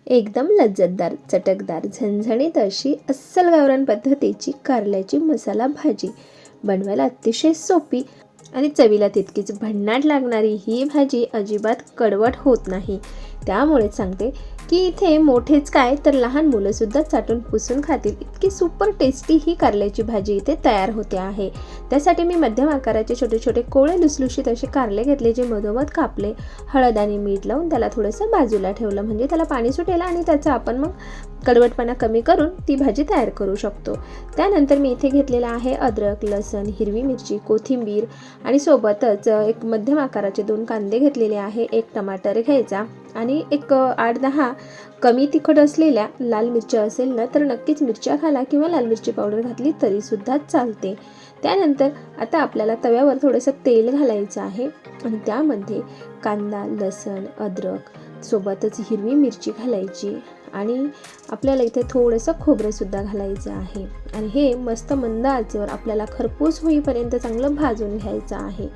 एकदम लज्जतदार, चटकदार, झणझणीत अशी अस्सल गावरान पद्धतीची कारल्याची मसाला भाजी बनवायला अतिशय सोपी आणि चवीला तितकीच भन्नाट लागणारी ही भाजी अजिबात कडवट होत नाही. त्यामुळेच सांगते की इथे मोठेच काय तर लहान मुलंसुद्धा चाटून पुसून खातील इतकी सुपर टेस्टी ही कारल्याची भाजी इथे तयार होते आहे. त्यासाठी मी मध्यम आकाराचे छोटे छोटे कोळे लुसलुशीत असे कारले घेतले, जे मधोमध कापले, हळद आणि मीठ लावून त्याला थोडंसं बाजूला ठेवलं, म्हणजे त्याला पाणी सुटेल आणि त्याचा आपण मग कडवटपणा कमी करून ती भाजी तयार करू शकतो. त्यानंतर मी इथे घेतलेला आहे अद्रक, लसण, हिरवी मिरची, कोथिंबीर आणि सोबतच एक मध्यम आकाराचे 2 कांदे घेतलेले आहे, एक टमाटर घ्यायचा आणि एक 8-10 कमी तिखट असलेल्या लाल मिरच्या असेल ना तर नक्कीच मिरच्या घाला किंवा लाल मिरची पावडर घातली तरीसुद्धा चालते. त्यानंतर आता आपल्याला तव्यावर थोडंसं तेल घालायचं आहे आणि त्यामध्ये कांदा, लसण, अद्रक सोबतच हिरवी मिरची घालायची आणि आपल्याला इथे थोडंसं खोबरंसुद्धा घालायचं आहे आणि हे मस्त मंद आचेवर आपल्याला खरपूस होईपर्यंत चांगलं भाजून घ्यायचं आहे.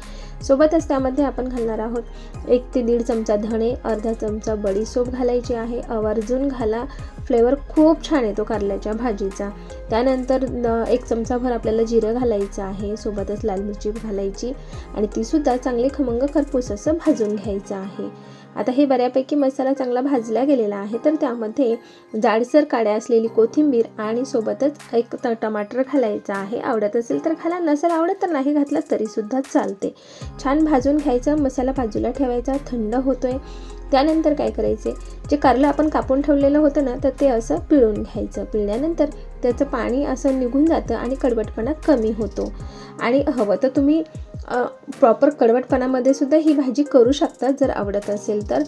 सोबतच त्यामध्ये आपण घालणार आहोत 1 ते 1.5 चमचा धणे, अर्धा चमचा बडीशोप घालायची आहे. आवर्जून घाला, फ्लेवर खूप छान येतो कारल्याच्या भाजीचा. त्यानंतर 1 चमचाभर आपल्याला जिरं घालायचं आहे, सोबतच लाल मिरची घालायची आणि तीसुद्धा चांगली खमंग खरपूस असं भाजून घ्यायचं आहे. आता हे बऱ्यापैकी मसाला चांगला भाजला गेलेला आहे, तर त्यामध्ये जाडसर काड्या असलेली कोथिंबीर आणि सोबतच एक टमाटर घालायचा आहे. आवडत असेल तर घाला, नसेल आवडत तर नाही घातलं तरीसुद्धा चालते. छान भाजून घ्यायचं, मसाला बाजूला ठेवायचा, थंड होतोय. त्यानंतर काय करायचे, जे कारलं आपण कापून ठेवलेलं होतं ना तर ते असं पिळून घ्यायचं. पिळल्यानंतर त्याचं पाणी असं निघून जातं आणि कडवटपणा कमी होतो. आणि हवं तर तुम्ही प्रॉपर कडवटपणामध्ये सुद्धा ही भाजी करू शकता जर आवडत असेल तर.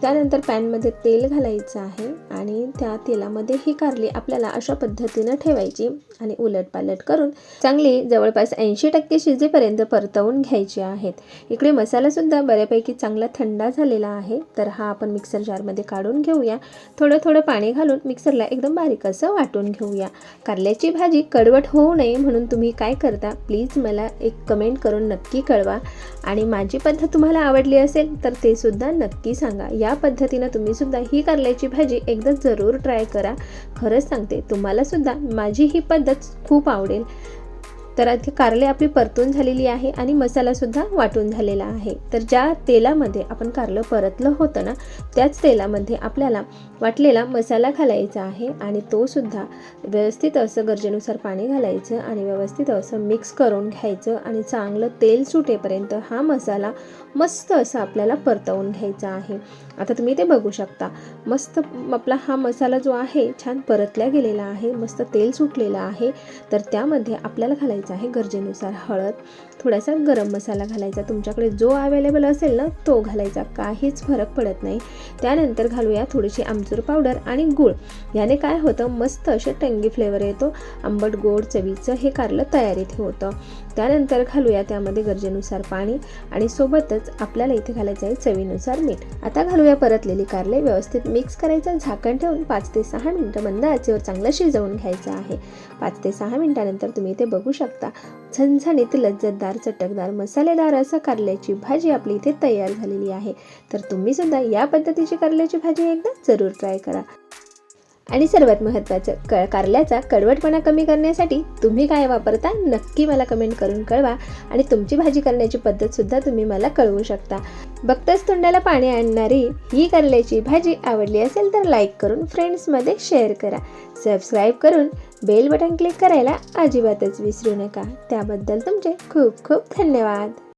त्यानंतर पॅनमध्ये तेल घालायचं आहे आणि त्या तेलामध्ये ही कारली आपल्याला अशा पद्धतीनं ठेवायची आणि उलटपालट करून चांगली जवळपास 80% शिजेपर्यंत परतवून घ्यायची आहेत. इकडे मसालासुद्धा बऱ्यापैकी चांगला थंड झालेला आहे, तर हा आपण मिक्सर जारमध्ये काढून घेऊया. थोडं थोडं पाणी घालून मिक्सरला एकदम बारीक असं वाटून घेऊया. कारल्याची भाजी कडवट होऊ नये म्हणून तुम्ही काय करता प्लीज मला एक कमेंट करून नक्की कळवा आणि माझी पद्धत तुम्हाला आवडली असेल तर ते सुद्धा नक्की सांगा. या पद्धतीनं तुम्ही सुद्धा ही कारल्याची भाजी एकदा जरूर ट्राय करा. खरंच सांगते तुम्हाला सुद्धा माझी ही पद्धत खूप आवडेल. तर आता कारले आपली परतून झालेली आहे आणि मसालासुद्धा वाटून झालेला आहे. तर ज्या तेलामध्ये आपण कारलं परतलं होतं ना त्याच तेलामध्ये आपल्याला वाटलेला मसाला घालायचा आहे आणि तो सुद्धा व्यवस्थित असं गरजेनुसार पाणी घालायचं आणि व्यवस्थित असं मिक्स करून घ्यायचं आणि चांगलं तेल सुटेपर्यंत हा मसाला मस्त असा आपल्याला परतवून घ्यायचा आहे. आता तुम्ही ते बघू शकता, मस्त आपला हा मसाला जो आहे छान परतला गेलेला आहे, मस्त तेल सुटलेलं आहे. तर त्यामध्ये आपल्याला घालायचं आहे गरजेनुसार हळद, थोडासा गरम मसाला घालायचा, तुमच्याकडे जो अवेलेबल असेल ना तो घालायचा, काहीच फरक पडत नाही. त्यानंतर घालूया थोडीशी आमचूर पावडर आणि गूळ. याने काय होतं, मस्त असे टंगी फ्लेवर येतो, आंबट गोड चवीचं हे कारलं तयारीत होतं. त्यानंतर घालूया त्यामध्ये गरजेनुसार पाणी आणि सोबतच आपल्याला इथे घालायचं आहे चवीनुसार मीठ. आता घालूया परतलेली कारले, व्यवस्थित मिक्स करायचं, झाकण ठेवून 5 ते 6 मिनिटं मंद आचेवर चांगलं शिजवून घ्यायचं आहे. 5 ते 6 मिनिटानंतर तुम्ही इथे बघू शकता झणझणीत लज्जतदार चटकदार मसालेदार असं कारल्याची भाजी आपली इथे तयार झालेली आहे. तर तुम्ही सुद्धा या पद्धतीची कारल्याची भाजी एकदा जरूर ट्राय करा. आणि सर्वात महत्त्वाचं, कारल्याचा कडवटपणा कमी करण्यासाठी तुम्ही काय वापरता नक्की मला कमेंट करून कळवा आणि तुमची भाजी करण्याची पद्धतसुद्धा तुम्ही मला कळवू शकता. बघताच तोंडाला पाणी आणणारी ही कारल्याची भाजी आवडली असेल तर लाईक करून फ्रेंड्समध्ये शेअर करा. सबस्क्राईब करून बेल बटन क्लिक करायला अजिबातच विसरू नका. त्याबद्दल तुमचे खूप खूप धन्यवाद.